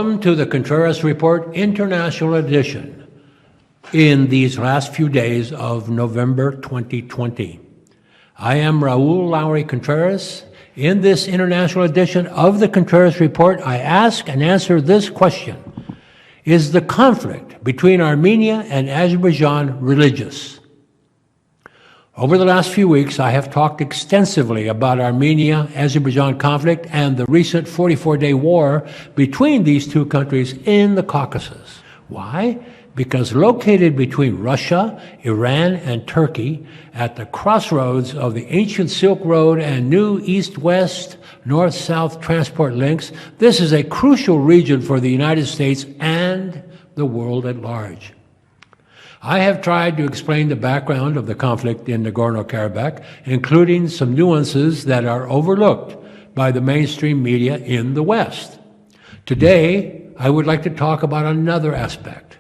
Welcome to the Contreras Report International Edition in these last few days of November 2020. I am Raul Lowry Contreras. In this international edition of the Contreras Report, I ask and answer this question: is the conflict between Armenia and Azerbaijan religious? Over the last few weeks, I have talked extensively about Armenia-Azerbaijan conflict and the recent 44-day war between these two countries in the Caucasus. Why? Because located between Russia, Iran, and Turkey, at the crossroads of the ancient Silk Road and new east-west, north-south transport links, this is a crucial region for the United States and the world at large. I have tried to explain the background of the conflict in Nagorno-Karabakh, including some nuances that are overlooked by the mainstream media in the West. Today, I would like to talk about another aspect.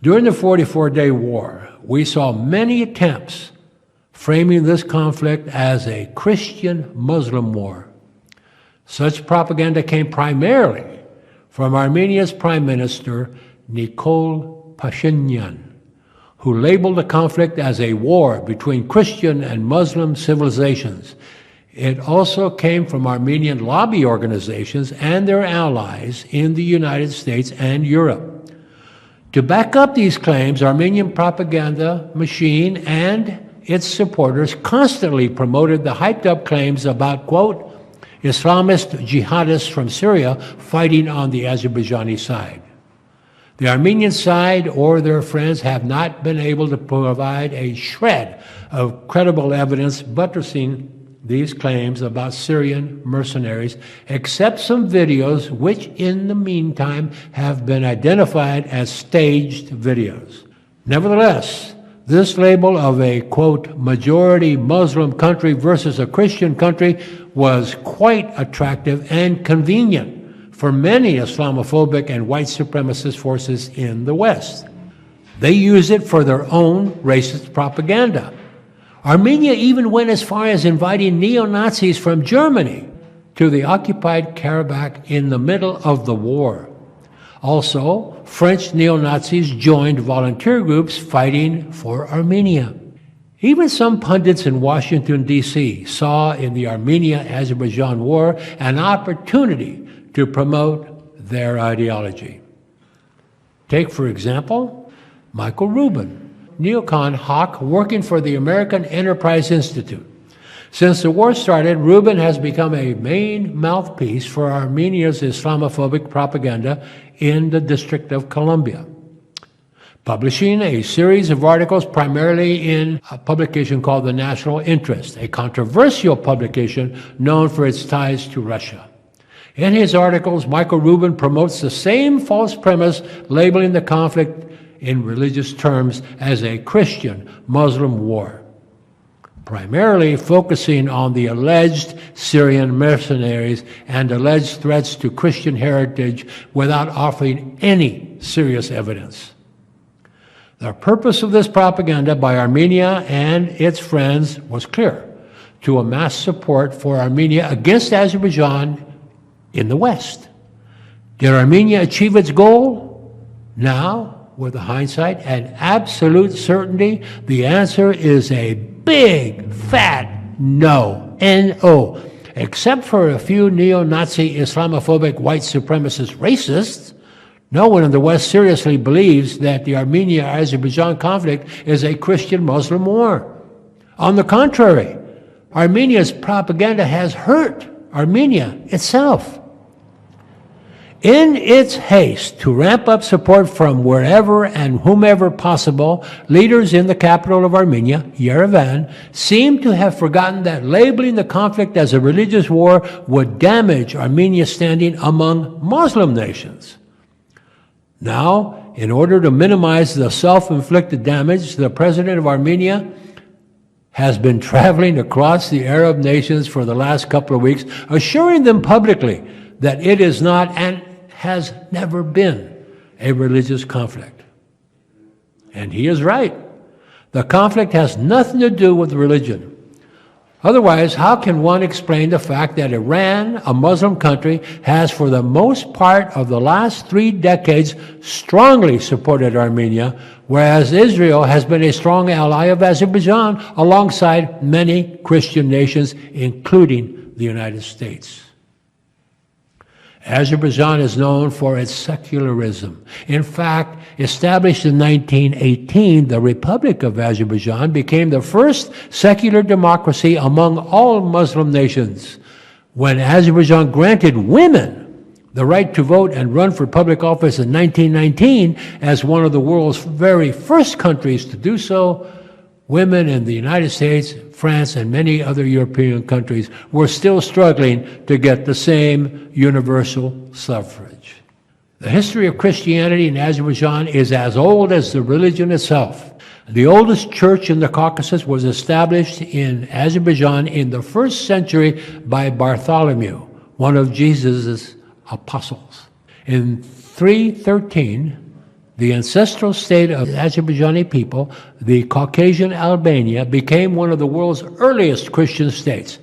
During the 44-day war, we saw many attempts framing this conflict as a Christian-Muslim war. Such propaganda came primarily from Armenia's Prime Minister, Nikol Pashinyan, who labeled the conflict as a war between Christian and Muslim civilizations. It also came from Armenian lobby organizations and their allies in the United States and Europe. To back up these claims, Armenian propaganda machine and its supporters constantly promoted the hyped-up claims about, quote, Islamist jihadists from Syria fighting on the Azerbaijani side. The Armenian side or their friends have not been able to provide a shred of credible evidence buttressing these claims about Syrian mercenaries, except some videos which in the meantime have been identified as staged videos. Nevertheless, this label of a, quote, majority Muslim country versus a Christian country was quite attractive and convenient for many Islamophobic and white supremacist forces in the West. They use it for their own racist propaganda. Armenia even went as far as inviting neo-Nazis from Germany to the occupied Karabakh in the middle of the war. Also, French neo-Nazis joined volunteer groups fighting for Armenia. Even some pundits in Washington, D.C. saw in the Armenia-Azerbaijan war an opportunity to promote their ideology. Take, for example, Michael Rubin, neocon hawk working for the American Enterprise Institute. Since the war started, Rubin has become a main mouthpiece for Armenia's Islamophobic propaganda in the District of Columbia, publishing a series of articles primarily in a publication called The National Interest, a controversial publication known for its ties to Russia. In his articles, Michael Rubin promotes the same false premise, labeling the conflict in religious terms as a Christian-Muslim war, primarily focusing on the alleged Syrian mercenaries and alleged threats to Christian heritage without offering any serious evidence. The purpose of this propaganda by Armenia and its friends was clear: to amass support for Armenia against Azerbaijan in the West. Did Armenia achieve its goal? Now, with hindsight and absolute certainty, the answer is a big, fat no. N-O. Except for a few neo-Nazi Islamophobic white supremacist racists, no one in the West seriously believes that the Armenia-Azerbaijan conflict is a Christian-Muslim war. On the contrary, Armenia's propaganda has hurt Armenia itself. In its haste to ramp up support from wherever and whomever possible, leaders in the capital of Armenia, Yerevan, seem to have forgotten that labeling the conflict as a religious war would damage Armenia's standing among Muslim nations. Now, in order to minimize the self-inflicted damage, the president of Armenia has been traveling across the Arab nations for the last couple of weeks, assuring them publicly that it is not and has never been a religious conflict. And he is right. The conflict has nothing to do with religion. Otherwise, how can one explain the fact that Iran, a Muslim country, has for the most part of the last 3 decades strongly supported Armenia, whereas Israel has been a strong ally of Azerbaijan alongside many Christian nations, including the United States? Azerbaijan is known for its secularism. In fact, established in 1918, the Republic of Azerbaijan became the first secular democracy among all Muslim nations. When Azerbaijan granted women the right to vote and run for public office in 1919, as one of the world's very first countries to do so, women in the United States, France, and many other European countries were still struggling to get the same universal suffrage. The history of Christianity in Azerbaijan is as old as the religion itself. The oldest church in the Caucasus was established in Azerbaijan in the 1st century by Bartholomew, one of Jesus' apostles. In 313, the ancestral state of the Azerbaijani people, the Caucasian Albania, became one of the world's earliest Christian states.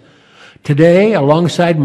Today, alongside